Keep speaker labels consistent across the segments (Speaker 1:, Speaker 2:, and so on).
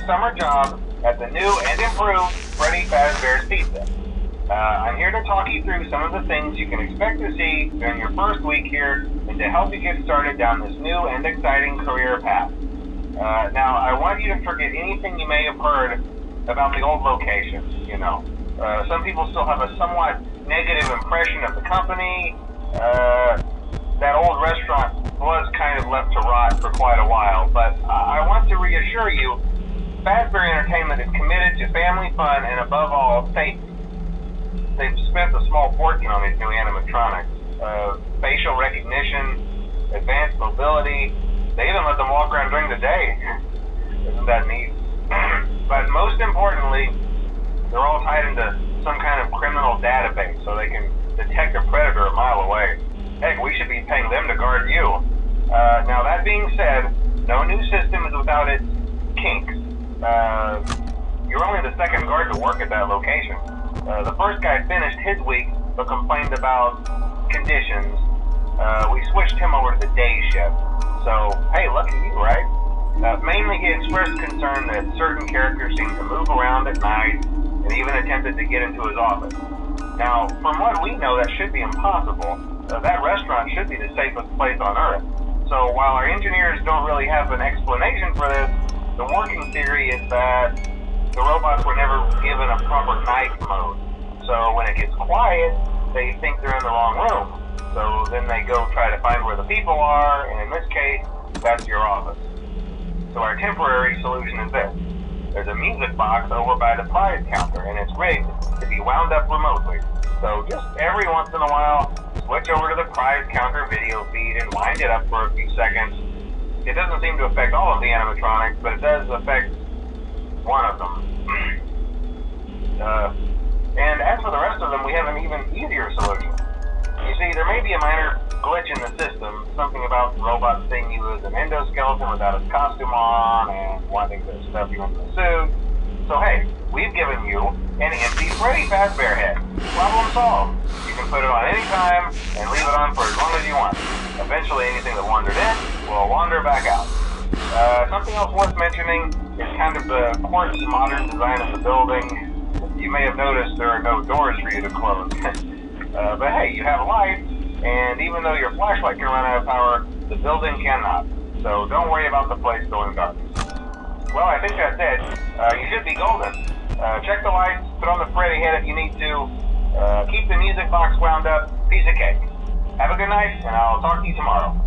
Speaker 1: summer job at the new and improved Freddy Fazbear's Pizza. I'm here to talk you through some of the things you can expect to see during your first week here and to help you get started down this new and exciting career path. Now, I want you to forget anything you may have heard about the old location, you know. Some people still have a somewhat negative impression of the company. That old restaurant was kind of left to rot for quite a while, but I want to reassure you, Fazbear Entertainment is committed to family fun and above all, safety. They've spent a small fortune on these new animatronics. Facial recognition, advanced mobility, they even let them walk around during the day. Isn't that neat? But most importantly, they're all tied into some kind of criminal database so they can detect a predator a mile away. Heck, we should be paying them to guard you. Now that being said, no new system is without its kinks. You're only the second guard to work at that location. The first guy finished his week but complained about conditions. We switched him over to the day shift. So, hey, lucky you, right? Mainly he expressed concern that certain characters seem to move around at night and even attempted to get into his office. Now, from what we know, that should be impossible. That restaurant should be the safest place on Earth. So while our engineers don't really have an explanation for this, the working theory is that the robots were never given a proper night mode. So when it gets quiet, they think they're in the wrong room. So then they go try to find where the people are, and in this case, that's your office. So our temporary solution is this. There's a music box over by the prize counter, and it's rigged to be wound up remotely. So just every once in a while, switch over to the prize counter video feed and wind it up for a few seconds. It doesn't seem to affect all of the animatronics, but it does affect one of them. And as for the rest of them, we have an even easier solution. You see, there may be a minor glitch in the system, something about robots seeing you as an endoskeleton without his costume on and wanting to stuff you into a suit. So hey, we've given you an empty Freddy Fazbear head. Problem solved. You can put it on any time and leave it on for as long as you want. Eventually anything that wandered in will wander back out. Something else worth mentioning is kind of the quirky modern design of the building. You may have noticed there are no doors for you to close. But hey, you have lights, and even though your flashlight can run out of power, the building cannot. So don't worry about the place going dark. Well, I think that's it. You should be golden. Check the lights, put on the Freddy head if you need to. Keep the music box wound up. Piece of cake. Have a good night, and I'll talk to you tomorrow.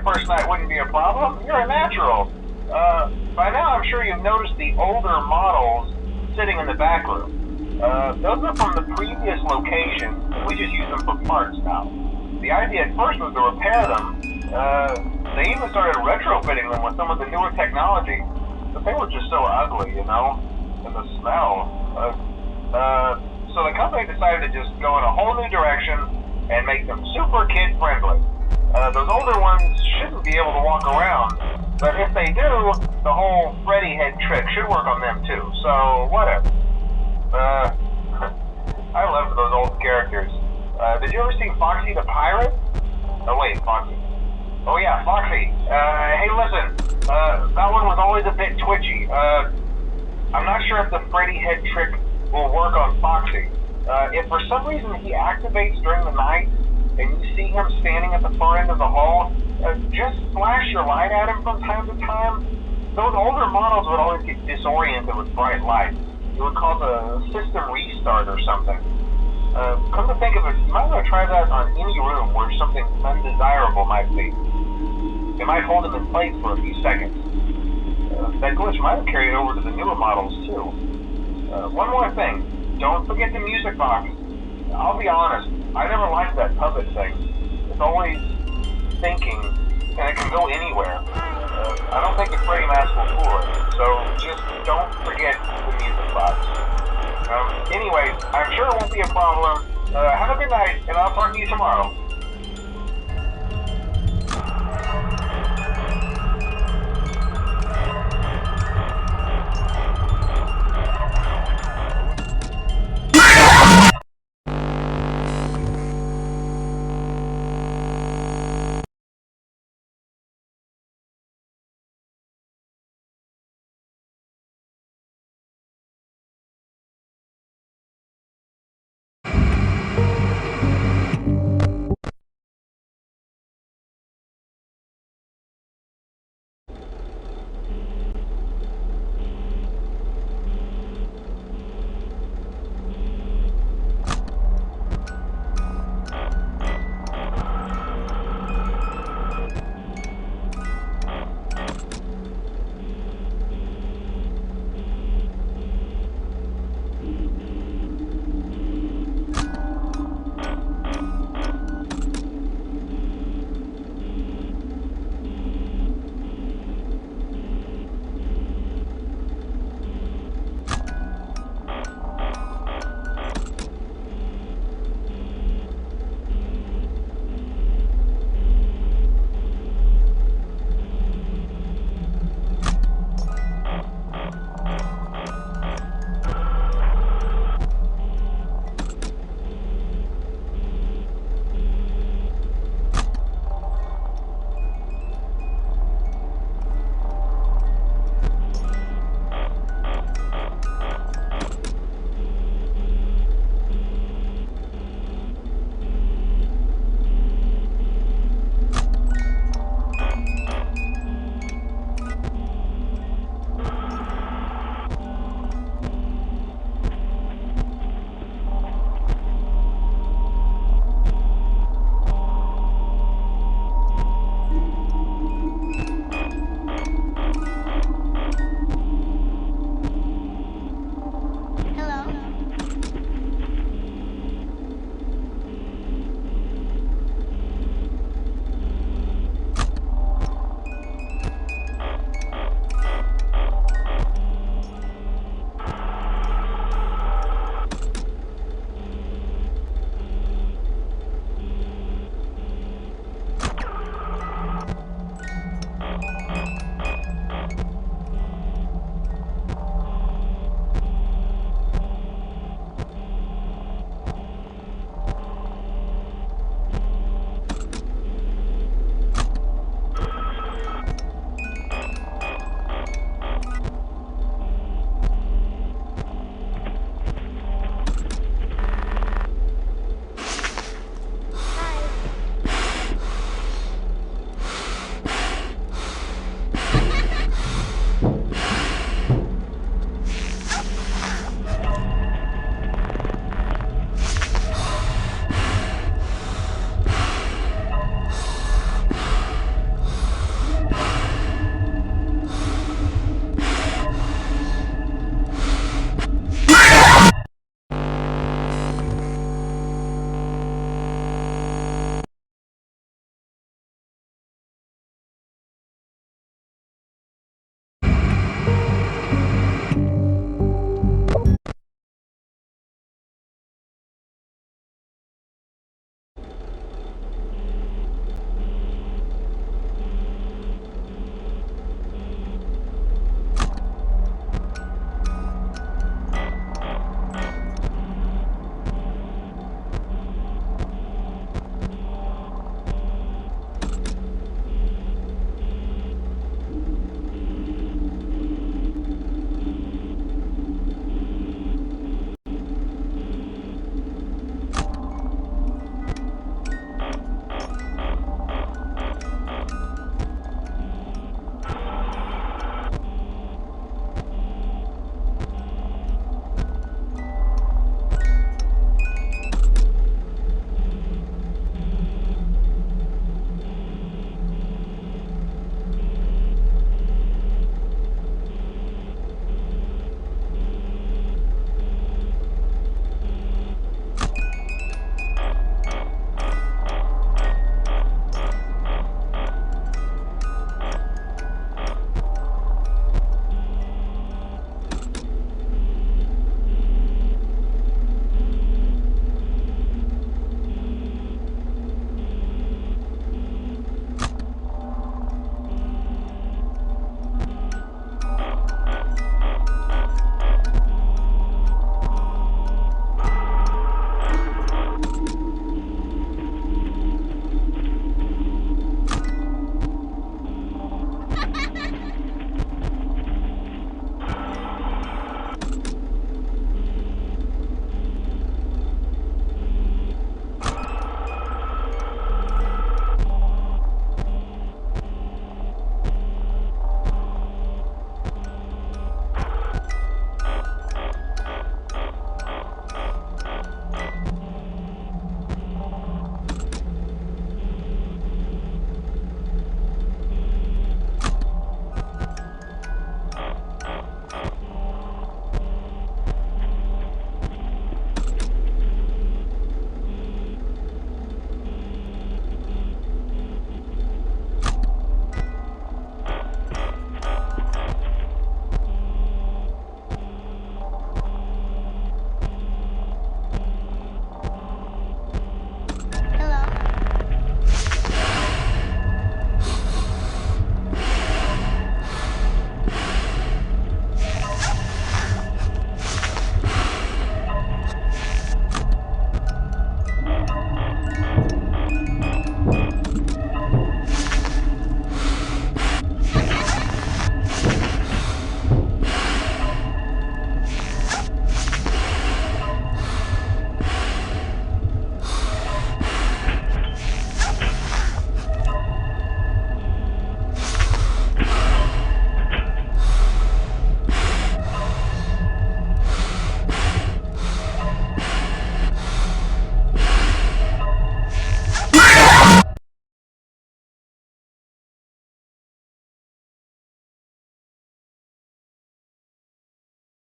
Speaker 1: first night wouldn't be a problem. You're a natural. By now, I'm sure you've noticed the older models sitting in the back room. Those are from the previous location, and we just use them for parts now. The idea at first was to repair them. They even started retrofitting them with some of the newer technology, but they were just so ugly, you know, and the smell. So the company decided to just go in a whole new direction and make them super kid-friendly. Those older ones shouldn't be able to walk around, but if they do, the whole Freddy head trick should work on them too, so whatever. I loved those old characters. Did you ever see Foxy the Pirate? Oh wait, Foxy. Oh yeah, Foxy. Hey listen, that one was always a bit twitchy. I'm not sure if the Freddy head trick will work on Foxy. If for some reason he activates during the night, and you see him standing at the far end of the hall, just flash your light at him from time to time. Those older models would always get disoriented with bright lights. It would cause a system restart or something. Come to think of it, you might want to try that on any room where something undesirable might be. It might hold him in place for a few seconds. That glitch might have carried over to the newer models too. One more thing, don't forget the music box. I'll be honest, I never liked that puppet thing. It's always thinking, and it can go anywhere. I don't think the Freddy mask will fool it, so just don't forget the music box. Anyways, I'm sure it won't be a problem. Have a good night, and I'll talk to you tomorrow.